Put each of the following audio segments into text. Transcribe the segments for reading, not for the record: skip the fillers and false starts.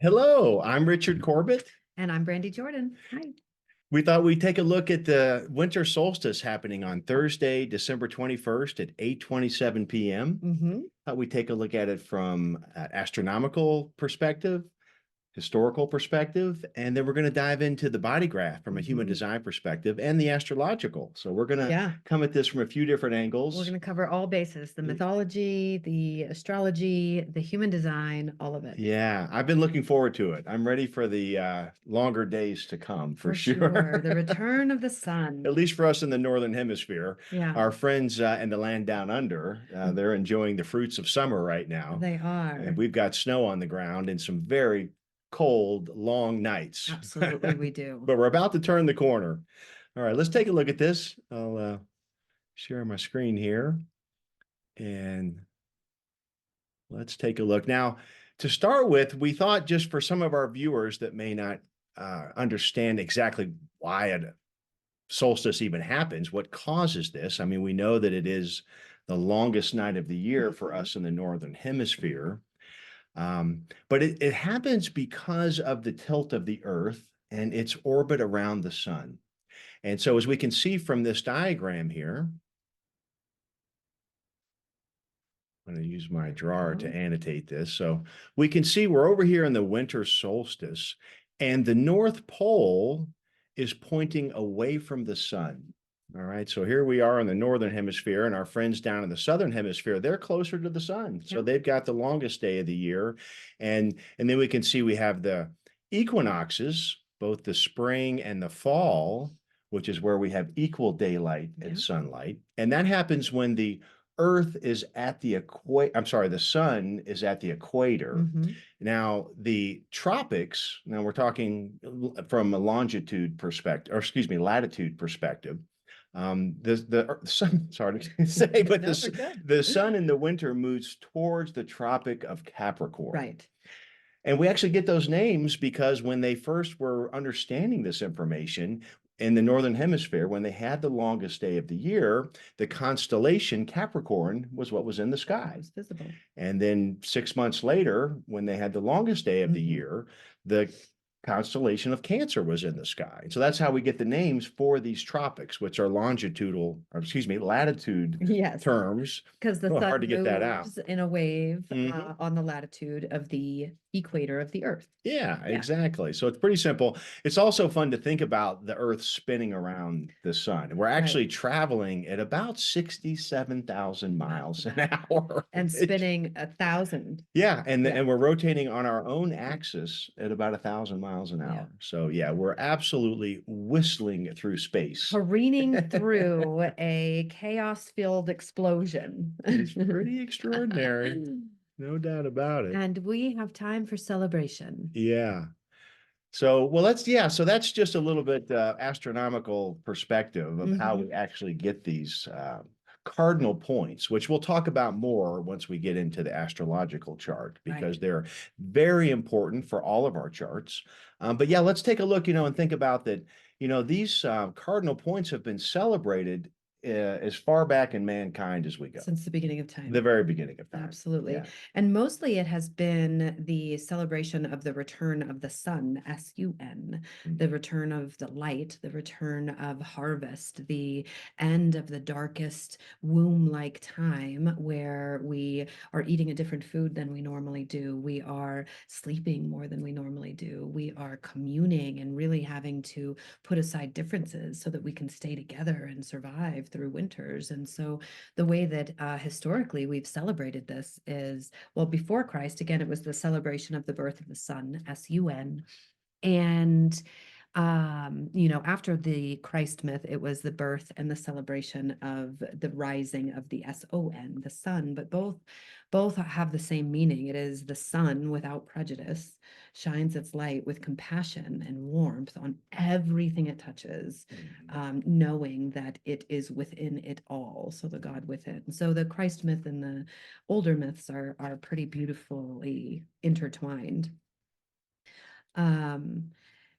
Hello, I'm Richard Corbett. And I'm Brandy Jordan. Hi. We thought we'd take a look at the winter solstice happening on Thursday, December 21st at 8:27 p.m. Thought we'd take a look at it from an astronomical perspective, historical perspective, and then we're going to dive into the body graph from a human design perspective and the astrological. So we're going to come at this from a few different angles. We're going to cover all bases, the mythology, the astrology, the human design, all of it. Yeah, I've been looking forward to it. I'm ready for the longer days to come for sure. The return of the sun. At least for us in the Northern Hemisphere. Yeah. Our friends in the land down under, they're enjoying the fruits of summer right now. They are. And we've got snow on the ground and some very cold, long nights. Absolutely, we do. But we're about to turn the corner. All right, let's take a look at this. I'll share my screen here. And let's take a look. Now, to start with, we thought just for some of our viewers that may not understand exactly why a solstice even happens, what causes this. I mean, we know that it is the longest night of the year for us in the Northern Hemisphere. But it happens because of the tilt of the Earth and its orbit around the sun. And so as we can see from this diagram here, I'm going to use my drawer to annotate this. So we can see we're over here in the winter solstice, and the North Pole is pointing away from the sun. All right, so here we are in the Northern Hemisphere, and our friends down in the Southern Hemisphere, they're closer to the sun. So they've got the longest day of the year. And then we can see we have the equinoxes, both the spring and the fall, which is where we have equal daylight and sunlight. And that happens when the Earth is at the the sun is at the equator. Now, the tropics, now we're talking from a longitude perspective, or excuse me, latitude perspective. The sun, sorry to say, but the sun in the winter moves towards the Tropic of Capricorn. Right. And we actually get those names because when they first were understanding this information in the Northern Hemisphere, when they had the longest day of the year, the constellation Capricorn was what was in the sky. It was visible. And then 6 months later, when they had the longest day of the year, the constellation of Cancer was in the sky. So that's how we get the names for these tropics, which are longitudinal, or excuse me, latitude terms. Because the sun hard to get that out. moves in a wave on the latitude of the equator of the Earth. Yeah, exactly. So it's pretty simple. It's also fun to think about the Earth spinning around the sun. We're actually traveling at about 67,000 miles an hour. And spinning 1,000. Yeah, and we're rotating on our own axis at about 1,000 miles an hour. So yeah, we're absolutely whistling through space. Careening through a chaos-filled explosion. It's pretty extraordinary. No doubt about it. And we have time for celebration. Yeah. So, well, so that's just a little bit astronomical perspective of how we actually get these cardinal points, which we'll talk about more once we get into the astrological chart, because they're very important for all of our charts. But yeah, let's take a look, and think about that. These cardinal points have been celebrated as far back in mankind as we go. Since the beginning of time. The very beginning of time. Absolutely. Yeah. And mostly it has been the celebration of the return of the sun, S-U-N, the return of the light, the return of harvest, the end of the darkest womb-like time where we are eating a different food than we normally do. We are sleeping more than we normally do. We are communing and really having to put aside differences so that we can stay together and survive through winters. And so the way that historically we've celebrated this is, well, before Christ, again, it was the celebration of the birth of the sun, S-U-N. And after the Christ myth, it was the birth and the celebration of the rising of the S-O-N, the sun, but both have the same meaning. It is the sun without prejudice, shines its light with compassion and warmth on everything it touches, knowing that it is within it all, so the God within. So the Christ myth and the older myths are pretty beautifully intertwined.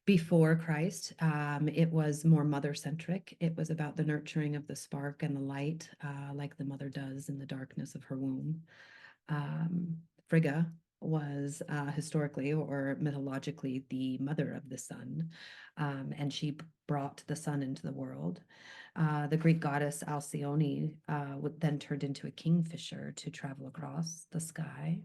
Before Christ, it was more mother-centric. It was about the nurturing of the spark and the light, like the mother does in the darkness of her womb. Frigga, was historically or mythologically the mother of the sun, and she brought the sun into the world. The Greek goddess Alcyone then turned into a kingfisher to travel across the sky.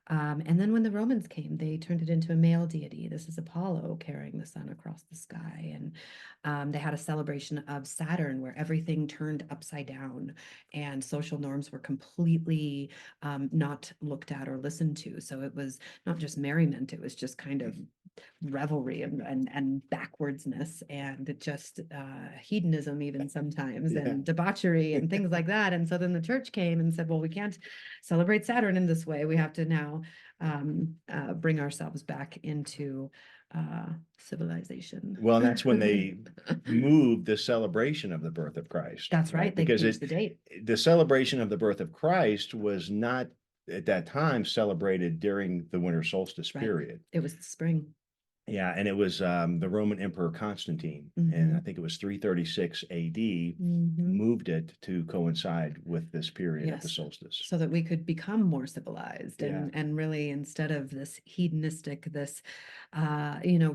And then when the Romans came, they turned it into a male deity. This is Apollo carrying the sun across the sky. And they had a celebration of Saturn where everything turned upside down and social norms were completely not looked at or listened to. So it was not just merriment, it was just kind of revelry and backwardsness and just hedonism even sometimes Yeah. and debauchery and things like that. And so then the church came and said, well, we can't celebrate Saturn in this way. We have to now bring ourselves back into civilization. Well, and that's when they moved the celebration of the birth of Christ. That's right. They Because changed the date. the celebration of the birth of Christ was not at that time celebrated during the winter solstice Right. period. It was the spring. Yeah, and it was the Roman Emperor Constantine, and I think it was 336 AD, moved it to coincide with this period of the Yes. solstice. So that we could become more civilized Yeah. and really instead of this hedonistic, this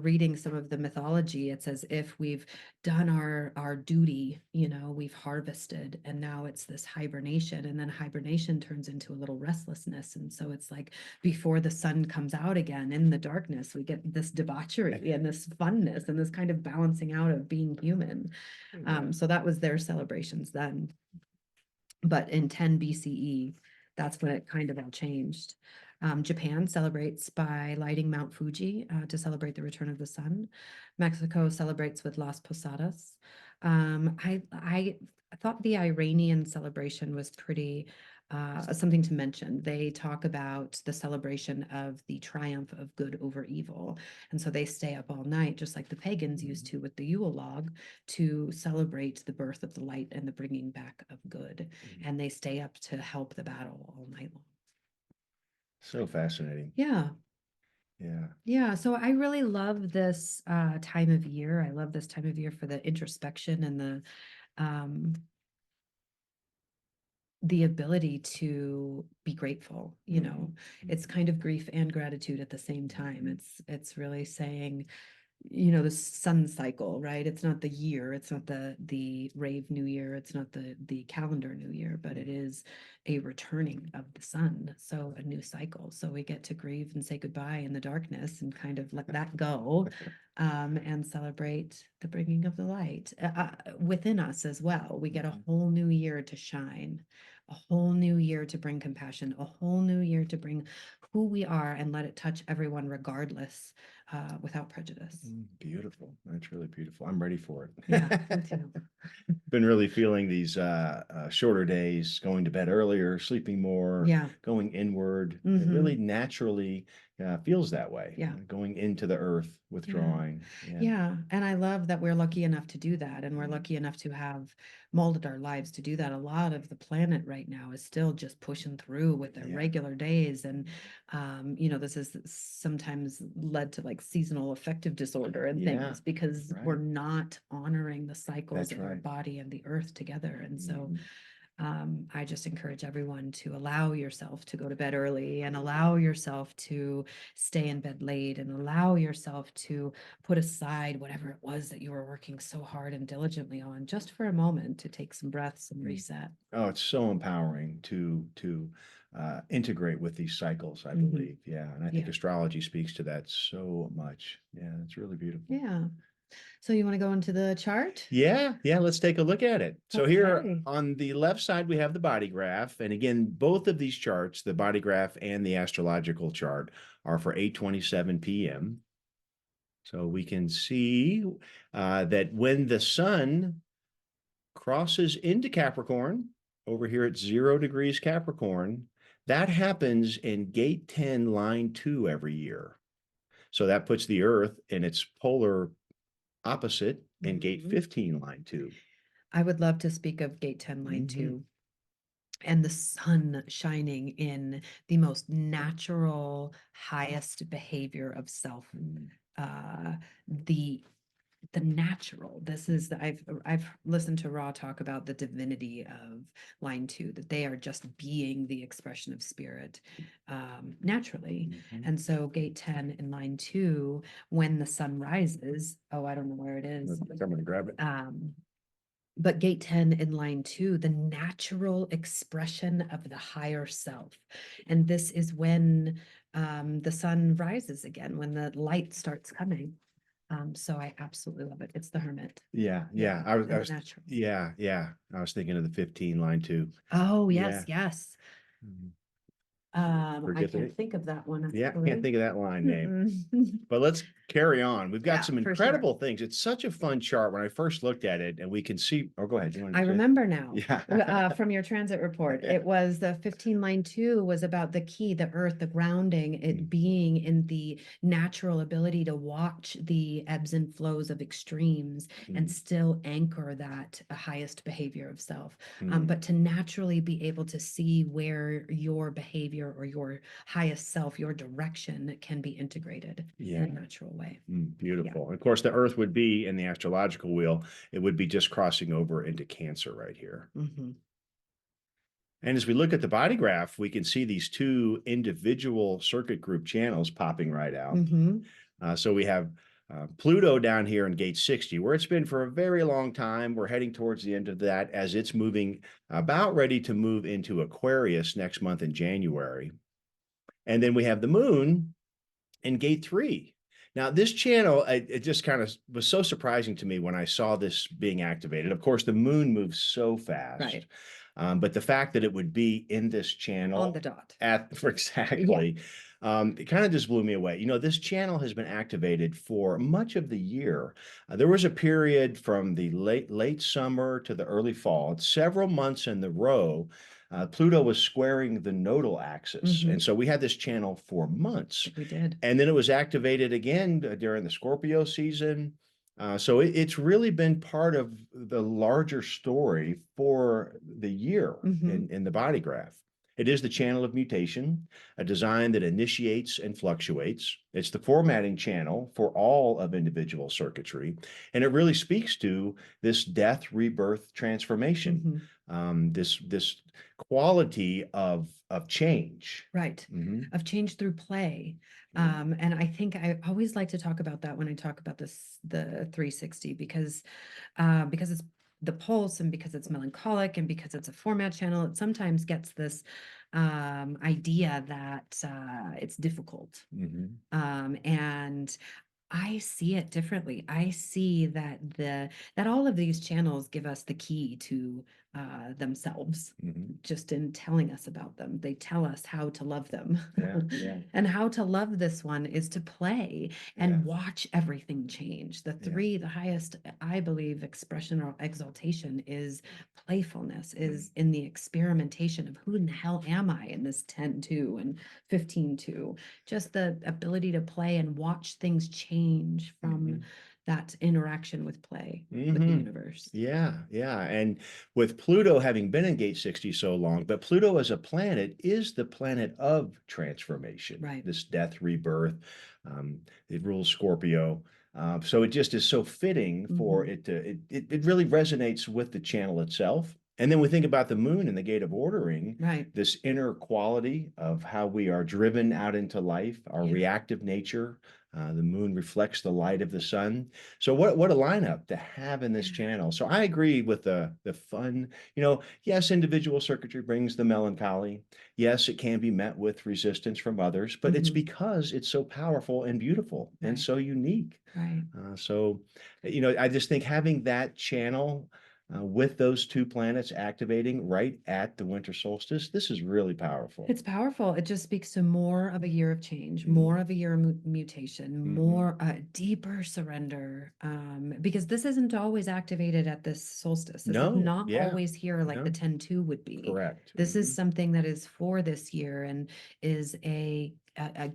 reading some of the mythology, it's as if we've done our duty, we've harvested and now it's this hibernation, and then hibernation turns into a little restlessness. And so it's like before the sun comes out again in the darkness, we get this debauchery and this funness and this kind of balancing out of being human. So that was their celebrations then. But in 10 BCE, that's when it kind of all changed. Japan celebrates by lighting Mount Fuji to celebrate the return of the sun. Mexico celebrates with Las Posadas. I thought the Iranian celebration was pretty something to mention. They talk about the celebration of the triumph of good over evil. And so they stay up all night, just like the pagans used to with the Yule log, to celebrate the birth of the light and the bringing back of good. And they stay up to help the battle all night long. So fascinating. Yeah. Yeah. Yeah. So I really love this time of year. I love this time of year for the introspection and the ability to be grateful. It's kind of grief and gratitude at the same time. It's really saying, the sun cycle, right? It's not the year, it's not the rave new year, it's not the calendar new year, but it is a returning of the sun. So a new cycle. So we get to grieve and say goodbye in the darkness and kind of let that go, and celebrate the bringing of the light within us as well. We get a whole new year to shine, a whole new year to bring compassion, a whole new year to bring who we are and let it touch everyone regardless, without prejudice. Beautiful. That's really beautiful. I'm ready for it. Yeah, me too. Been really feeling these shorter days, going to bed earlier, sleeping more, Yeah. going inward. It really naturally feels that way. Yeah. Going into the earth, withdrawing. Yeah. And I love that we're lucky enough to do that. And we're lucky enough to have molded our lives to do that. A lot of the planet right now is still just pushing through with their regular days. And, this is sometimes led to like seasonal affective disorder and things because we're not honoring the cycles of our body and the earth together. And so I just encourage everyone to allow yourself to go to bed early and allow yourself to stay in bed late and allow yourself to put aside whatever it was that you were working so hard and diligently on just for a moment to take some breaths and reset. Oh, it's so empowering to integrate with these cycles, I believe. Yeah. And I think astrology speaks to that so much. Yeah, it's really beautiful. Yeah. So you want to go into the chart? Yeah, let's take a look at it. So here on the left side, we have the body graph. And again, both of these charts, the body graph and the astrological chart, are for 8:27 p.m. So we can see that when the sun crosses into Capricorn, over here at 0 degrees Capricorn, that happens in gate 10, line 2 every year. So that puts the Earth in its polar opposite in gate 15, line 2. I would love to speak of gate 10, line 2. And the sun shining in the most natural, highest behavior of self. The the natural. This is I've listened to Ra talk about the divinity of line 2, that they are just being the expression of spirit naturally. Mhm. And so gate 10 in line 2, when the sun rises, oh, I don't know where it is. I'm gonna grab it. But gate 10 in line 2, the natural expression of the higher self. And this is when the sun rises again, when the light starts coming. So I absolutely love it. It's the Hermit. Yeah, Yeah, I was, and the natural. yeah. I was thinking of the 15 line too. Oh, yes, Yeah. yes. Mhm. I Forget the can't name. think of that one Yeah, actually. can't think of that line name. Mm-mm. But let's carry on. We've got Yeah, some for sure. incredible things. It's such a fun chart when I first looked at it, and we can see. Oh, go ahead. You want I to say? remember now, Yeah. from your transit report. It was the 15 line 2 was about the key, the earth, the grounding, it being in the natural ability to watch the ebbs and flows of extremes and still anchor that highest behavior of self. But to naturally be able to see where your behavior or your highest self, your direction can be integrated in a natural way. Beautiful. And of course, the Earth would be in the astrological wheel. It would be just crossing over into Cancer right here. And as we look at the body graph, we can see these two individual circuit group channels popping right out. So we have Pluto down here in gate 60, where it's been for a very long time. We're heading towards the end of that as it's moving, about ready to move into Aquarius next month in January. And then we have the moon in gate 3. Now, this channel, it just kind of was so surprising to me when I saw this being activated. Of course, the moon moves so fast. Right. But the fact that it would be in this channel On the dot. exactly, it kind of just blew me away. You know, this channel has been activated for much of the year. There was a period from the late summer to the early fall, several months in the row. Pluto was squaring the nodal axis. And so we had this channel for months. We did. And then it was activated again during the Scorpio season. So it's really been part of the larger story for the year in the body graph. It is the channel of mutation, a design that initiates and fluctuates. It's the formatting channel for all of individual circuitry. And it really speaks to this death, rebirth, transformation, this quality of change. Right. Of change through play. And I think I always like to talk about that when I talk about this, the 360, because it's the pulse and because it's melancholic and because it's a format channel, it sometimes gets this idea that it's difficult. And I see it differently. I see that that all of these channels give us the key to themselves, just in telling us about them. They tell us how to love them. Yeah. And how to love this one is to play and watch everything change. The 3, the highest, I believe, expression or exaltation is playfulness, is in the experimentation of who in the hell am I in this 10-2 and 15-2. Just the ability to play and watch things change from that interaction with play with the universe. Yeah. And with Pluto having been in gate 60 so long, but Pluto as a planet is the planet of transformation. Right. This death, rebirth. It rules Scorpio. So it just is so fitting for it to, it really resonates with the channel itself. And then we think about the moon and the gate of ordering, this inner quality of how we are driven out into life, our reactive nature. The moon reflects the light of the sun. So what a lineup to have in this channel. So I agree with the fun, yes, individual circuitry brings the melancholy. Yes, it can be met with resistance from others, but it's because it's so powerful and beautiful and so unique. So, I just think having that channel with those two planets activating right at the winter solstice, this is really powerful. It's powerful. It just speaks to more of a year of change, more of a year of mutation, more deeper surrender. Because this isn't always activated at this solstice. This is not always here like the 10-2 would be. Correct. This is something that is for this year and is a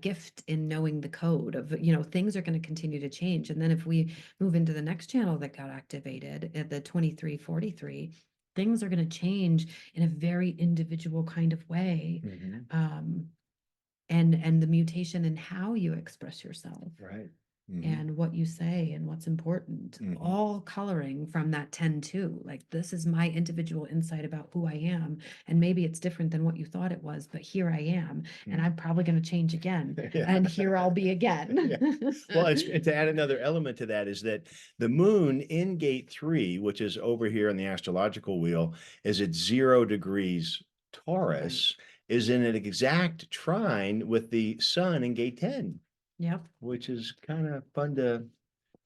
gift in knowing the code of, things are going to continue to change. And then if we move into the next channel that got activated at the 2343, things are going to change in a very individual kind of way. And the mutation in how you express yourself. Right. and what you say and what's important, all coloring from that 10-2. Like, this is my individual insight about who I am. And maybe it's different than what you thought it was, but here I am. And I'm probably going to change again. Yeah. And here I'll be again. Well, it's, to add another element to that is that the moon in gate 3, which is over here in the astrological wheel, is at 0 degrees Taurus, is in an exact trine with the sun in gate 10. Yep. Which is kind of fun to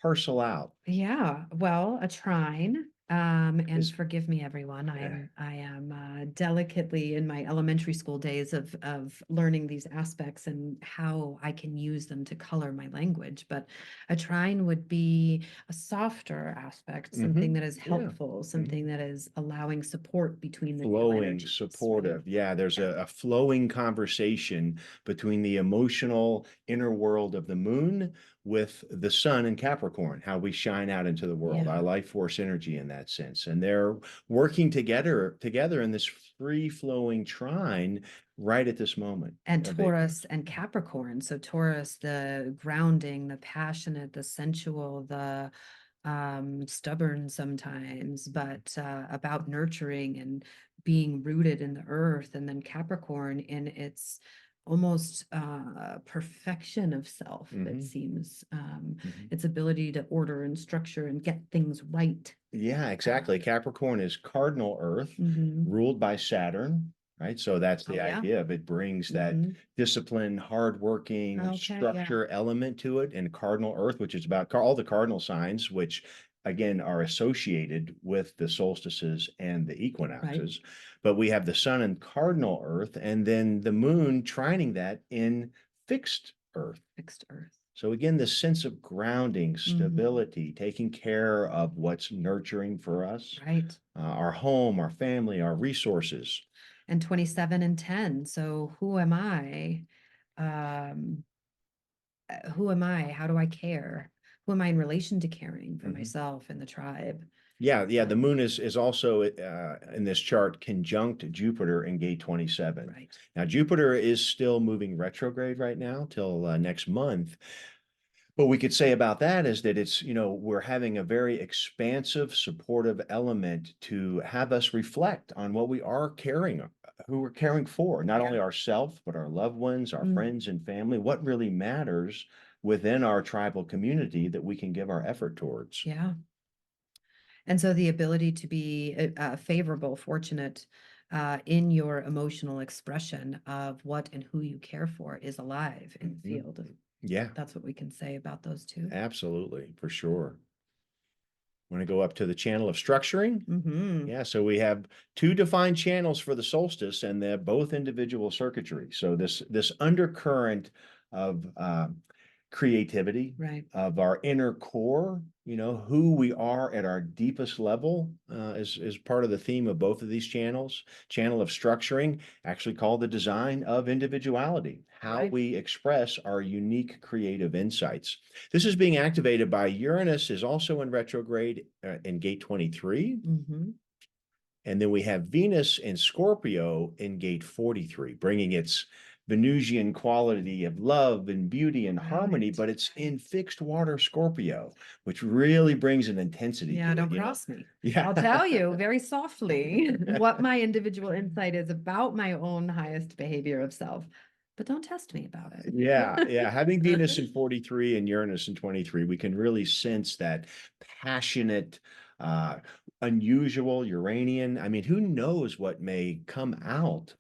parcel out. Yeah, well, a trine. And Is- forgive me, everyone. I am delicately in my elementary school days of learning these aspects and how I can use them to color my language. But a trine would be a softer aspect, something that is helpful, something that is allowing support between the two flowing, energies, right? supportive. Yeah, there's a flowing conversation between the emotional inner world of the moon with the sun in Capricorn, how we shine out into the world, our life force energy in that sense. And they're working together in this free flowing trine right at this moment. And Taurus and Capricorn. So Taurus, the grounding, the passionate, the sensual, the stubborn sometimes, but about nurturing and being rooted in the earth. And then Capricorn in its almost perfection of self, it seems, its ability to order and structure and get things right. Yeah, exactly. Capricorn is cardinal Earth, ruled by Saturn, right? So that's the idea of it brings that discipline, hardworking, structure element to it, and cardinal Earth, which is about all the cardinal signs, which again are associated with the solstices and the equinoxes. But we have the sun in cardinal Earth, and then the moon trining that in fixed Earth. Fixed Earth. So again, the sense of grounding, stability, taking care of what's nurturing for us, right? Our home, our family, our resources. And 27 and 10. So who am I? Who am I? How do I care? Who am I in relation to caring for myself and the tribe? Yeah, the moon is also in this chart conjunct Jupiter in gate 27. Right. Now, Jupiter is still moving retrograde right now till next month. What we could say about that is that it's, we're having a very expansive, supportive element to have us reflect on what we are caring, who we're caring for, not only ourselves, but our loved ones, our friends and family, what really matters within our tribal community that we can give our effort towards. Yeah. And so the ability to be favorable, fortunate in your emotional expression of what and who you care for is alive in the field. Yeah. That's what we can say about those two. Absolutely, for sure. Want to go up to the channel of structuring? Yeah, so we have 2 defined channels for the solstice, and they're both individual circuitry. So this undercurrent of creativity, of our inner core, who we are at our deepest level, is part of the theme of both of these channels. Channel of structuring, actually called the design of individuality, how we express our unique creative insights. This is being activated by Uranus, is also in retrograde in gate 23. And then we have Venus in Scorpio in gate 43, bringing its Venusian quality of love and beauty and harmony, but it's in fixed water Scorpio, which really brings an intensity to it. Don't cross me. Yeah. I'll tell you very softly what my individual insight is about my own highest behavior of self, but don't test me about it. Yeah. Having Venus in 43 and Uranus in 23, we can really sense that passionate, unusual Uranian. I mean, who knows what may come out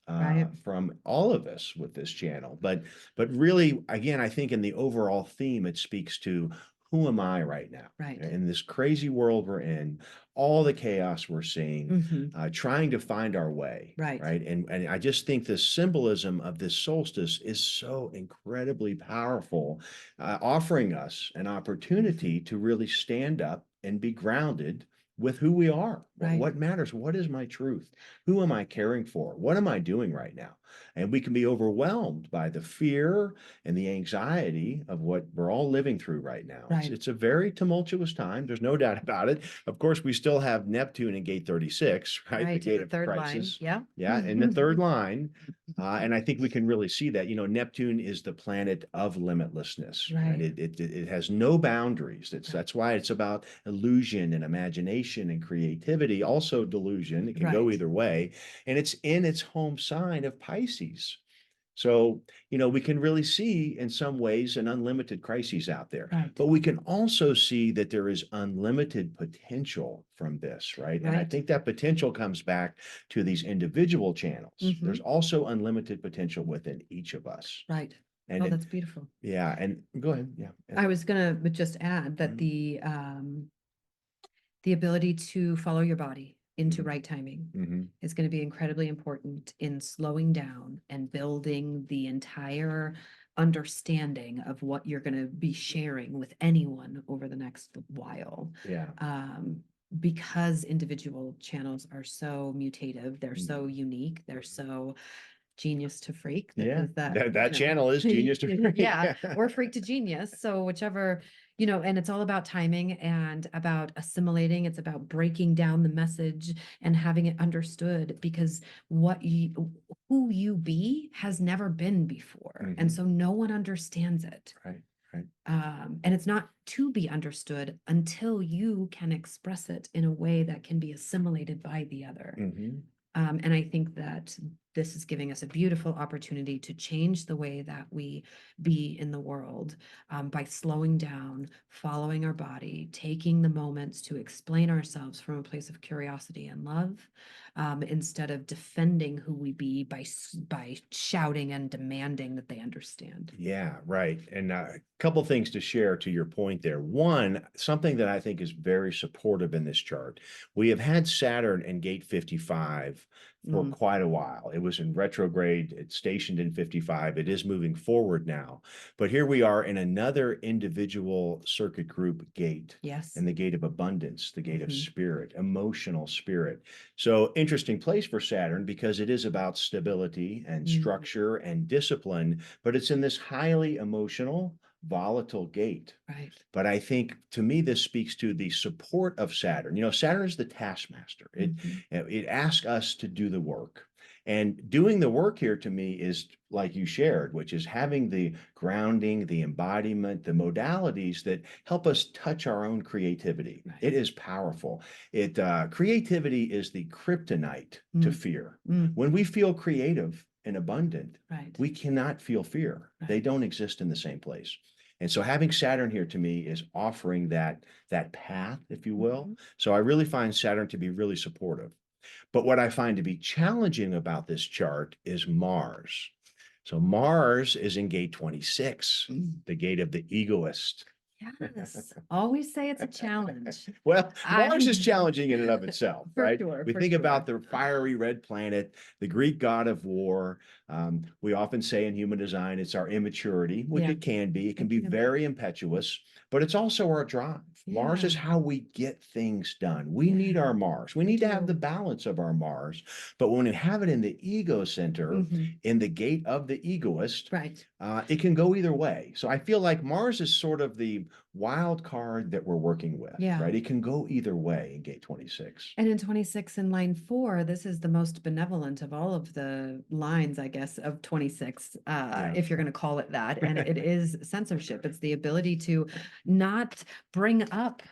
from all of us with this channel? But really, again, I think in the overall theme, it speaks to who am I right now? In this crazy world we're in, all the chaos we're seeing, trying to find our way. And I just think the symbolism of this solstice is so incredibly powerful, offering us an opportunity to really stand up and be grounded with who we are. Right. What matters? What is my truth? Who am I caring for? What am I doing right now? And we can be overwhelmed by the fear and the anxiety of what we're all living through right now. Right. It's a very tumultuous time. There's no doubt about it. Of course, we still have Neptune in gate 36, right? Right, The gate the of third line. crisis. Yeah. Yeah, in the third line. And I think we can really see that. Neptune is the planet of limitlessness, right? Right. It has no boundaries. That's why it's about illusion and imagination and creativity, also delusion. It can go Right. either way. And it's in its home sign of Pisces. So, we can really see in some ways an unlimited crises out there, Right. but we can also see that there is unlimited potential from this, right? And I Right. think that potential comes back to these individual channels. There's also unlimited potential within each of us. Right. And Oh, that's beautiful. yeah, and go ahead. Yeah. I was gonna just add that the ability to follow your body into right timing is going to be incredibly important in slowing down and building the entire understanding of what you're going to be sharing with anyone over the next while. Yeah. Because individual channels are so mutative, they're so unique, they're so genius to freak. Yeah, That that channel is genius to freak. yeah, or freak to genius. So whichever, and it's all about timing and about assimilating. It's about breaking down the message and having it understood, because who you be has never been before. And so no one understands it. Right, right. And it's not to be understood until you can express it in a way that can be assimilated by the other. And I think that this is giving us a beautiful opportunity to change the way that we be in the world, by slowing down, following our body, taking the moments to explain ourselves from a place of curiosity and love, instead of defending who we be by shouting and demanding that they understand. Yeah, right. And a couple things to share to your point there. One, something that I think is very supportive in this chart. We have had Saturn in gate 55 for quite a while. It was in retrograde. It's stationed in 55. It is moving forward now. But here we are in another individual circuit group gate. Yes. In the gate of abundance, the gate of spirit, emotional spirit. So interesting place for Saturn, because it is about stability and structure and discipline, but it's in this highly emotional, volatile gate. Right. But I think, to me, this speaks to the support of Saturn. Saturn is the taskmaster. It asks us to do the work. And doing the work here, to me, is like you shared, which is having the grounding, the embodiment, the modalities that help us touch our own creativity. Right. It is powerful. Creativity is the kryptonite to fear. When we feel creative and abundant, we cannot feel fear. They don't exist in the same place. And so having Saturn here, to me, is offering that path, if you will. So I really find Saturn to be really supportive. But what I find to be challenging about this chart is Mars. So Mars is in gate 26, the gate of the egoist. Yes. Always say it's a challenge. Well, Mars is challenging in and of itself, right? Sure, We think about the fiery red planet, the Greek god of war. We often say in human design, it's our immaturity, which it can be. It can be very impetuous, but it's also our drive. Mars is how we get things done. We need our Mars. We need to have the balance of our Mars. But when we have it in the ego center, in the gate of the egoist, it can go either way. So I feel like Mars is sort of the wild card that we're working with, right? It can go either way in gate 26. And in 26 in line 4, this is the most benevolent of all of the lines, I guess, of 26, if you're going to call it that. And it is censorship. It's the ability to not bring up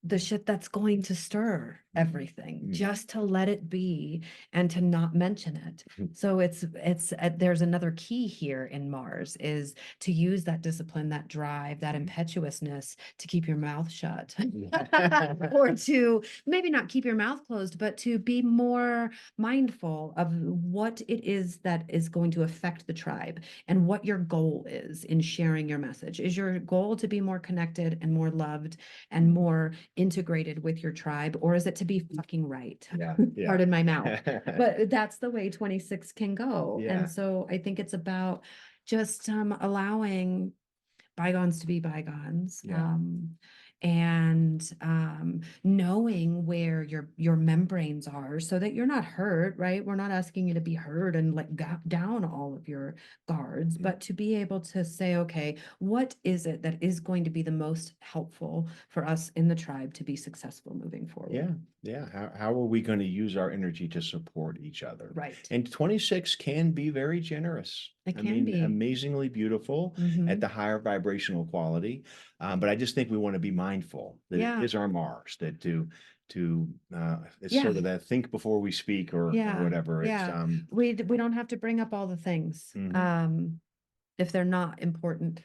the shit that's going to stir everything, just to let it be and to not mention it. So there's another key here in Mars, is to use that discipline, that drive, that impetuousness to keep your mouth shut, or to maybe not keep your mouth closed, but to be more mindful of what it is that is going to affect the tribe and what your goal is in sharing your message. Is your goal to be more connected and more loved and more integrated with your tribe, or is it to be fucking right? Pardon my mouth. But that's the way 26 can go. And so I think it's about just allowing bygones to be bygones, and knowing where your membranes are so that you're not hurt, right? We're not asking you to be hurt and let down all of your guards, but to be able to say, okay, what is it that is going to be the most helpful for us in the tribe to be successful moving forward? Yeah. Yeah. How are we going to use our energy to support each other? Right. And 26 can be very generous. It I can mean, be. amazingly beautiful at the higher vibrational quality. But I just think we want to be mindful that it is our Mars, that it's Yeah. sort of that think before we speak or whatever. It's we don't have to bring up all the things if they're not important.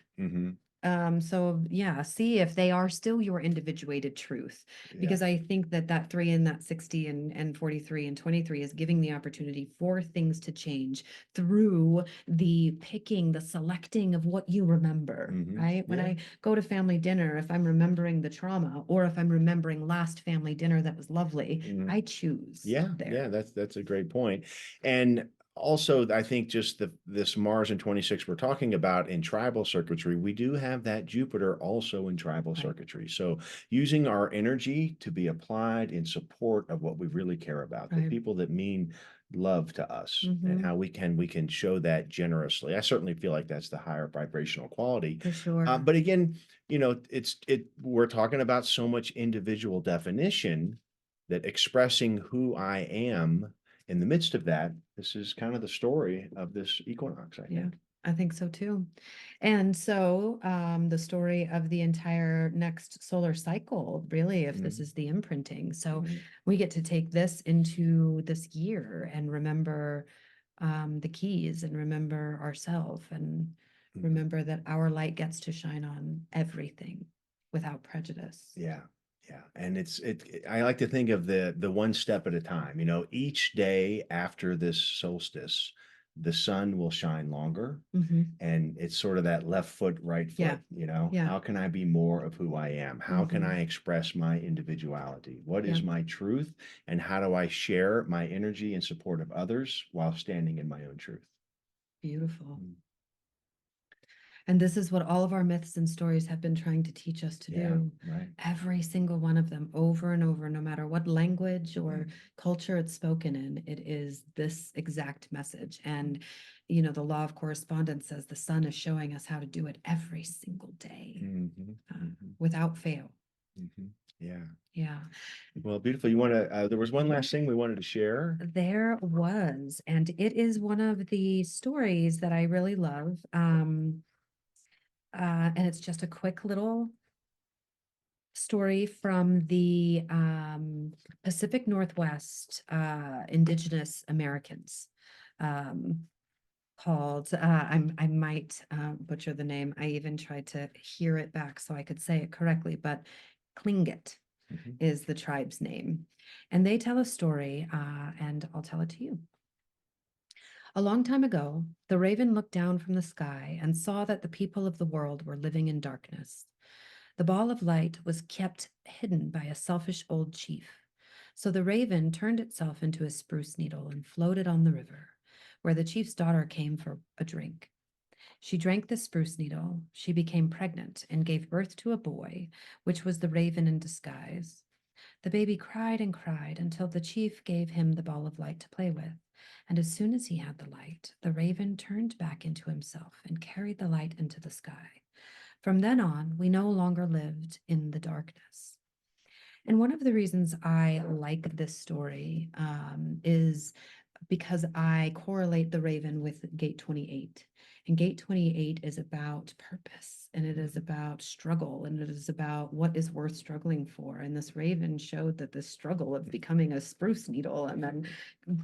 So yeah, see if they are still your individuated truth, because I think that 3 and that 60 and 43 and 23 is giving the opportunity for things to change through the picking, the selecting of what you remember, right? When I go to family dinner, if I'm remembering the trauma or if I'm remembering last family dinner that was lovely, I choose there. That's a great point. And also, I think just this Mars in 26 we're talking about in tribal circuitry, we do have that Jupiter also in tribal circuitry. So using our energy to be applied in support of what we really care about, the people that mean love to us, and how we can show that generously. I certainly feel like that's the higher vibrational quality. For sure. But again, we're talking about so much individual definition that expressing who I am in the midst of that, this is kind of the story of this equinox, I think. I think so too. And so the story of the entire next solar cycle, really, if this is the imprinting. So we get to take this into this year and remember the keys and remember ourselves and remember that our light gets to shine on everything without prejudice. Yeah. Yeah. And I like to think of the one step at a time. Each day after this solstice, the sun will shine longer. And it's sort of that left foot, right foot, how can I be more of who I am? How can I express my individuality? What is my truth? And how do I share my energy in support of others while standing in my own truth? Beautiful. And this is what all of our myths and stories have been trying to teach us to do. Right. Every single one of them, over and over, no matter what language or culture it's spoken in, it is this exact message. And, the law of correspondence says the sun is showing us how to do it every single day without fail. Yeah. Yeah. Well, beautiful. There was one last thing we wanted to share. There was, and it is one of the stories that I really love. And it's just a quick little story from the Pacific Northwest Indigenous Americans, called I might butcher the name. I even tried to hear it back so I could say it correctly, but Tlingit is the tribe's name. And they tell a story, and I'll tell it to you. A long time ago, the raven looked down from the sky and saw that the people of the world were living in darkness. The ball of light was kept hidden by a selfish old chief. So the raven turned itself into a spruce needle and floated on the river, where the chief's daughter came for a drink. She drank the spruce needle, she became pregnant, and gave birth to a boy, which was the raven in disguise. The baby cried and cried until the chief gave him the ball of light to play with. And as soon as he had the light, the raven turned back into himself and carried the light into the sky. From then on, we no longer lived in the darkness. And one of the reasons I like this story is because I correlate the raven with gate 28. And gate 28 is about purpose, and it is about struggle, and it is about what is worth struggling for. And this raven showed that this struggle of becoming a spruce needle and then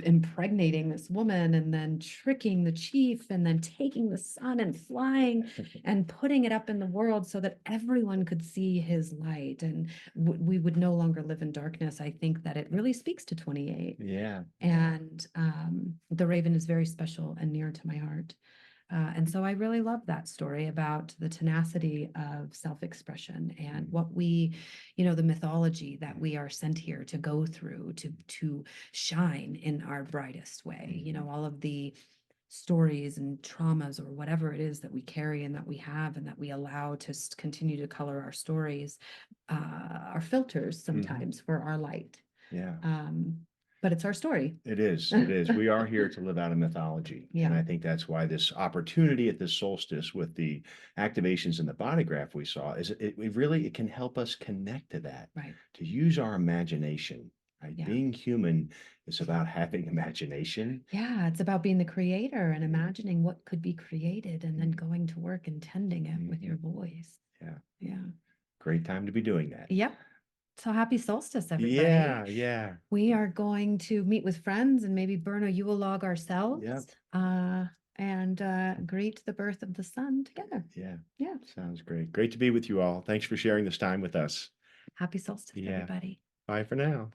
impregnating this woman and then tricking the chief and then taking the sun and flying and putting it up in the world so that everyone could see his light and we would no longer live in darkness. I think that it really speaks to 28. Yeah. And the raven is very special and near to my heart. And so I really love that story about the tenacity of self-expression and what the mythology that we are sent here to go through to shine in our brightest way. All of the stories and traumas or whatever it is that we carry and that we have and that we allow to continue to color our stories, are filters sometimes for our light. Yeah. But it's our story. It is. It is. We are here to live out a mythology. And Yeah. I think that's why this opportunity at this solstice with the activations in the body graph we saw is it can help us connect to that, Right. to use our imagination. Right? Yeah. Being human is about having imagination. Yeah, it's about being the creator and imagining what could be created and then Mhm. going to work and tending it with your Mhm. voice. Yeah. Yeah. Great time to be doing that. Yep. So happy solstice, everybody. Yeah. Yeah. We are going to meet with friends and maybe burn a Yule log ourselves. Yep. And greet the birth of the sun together. Yeah. Yeah. Sounds great. Great to be with you all. Thanks for sharing this time with us. Happy solstice, Yeah. everybody. Bye for now.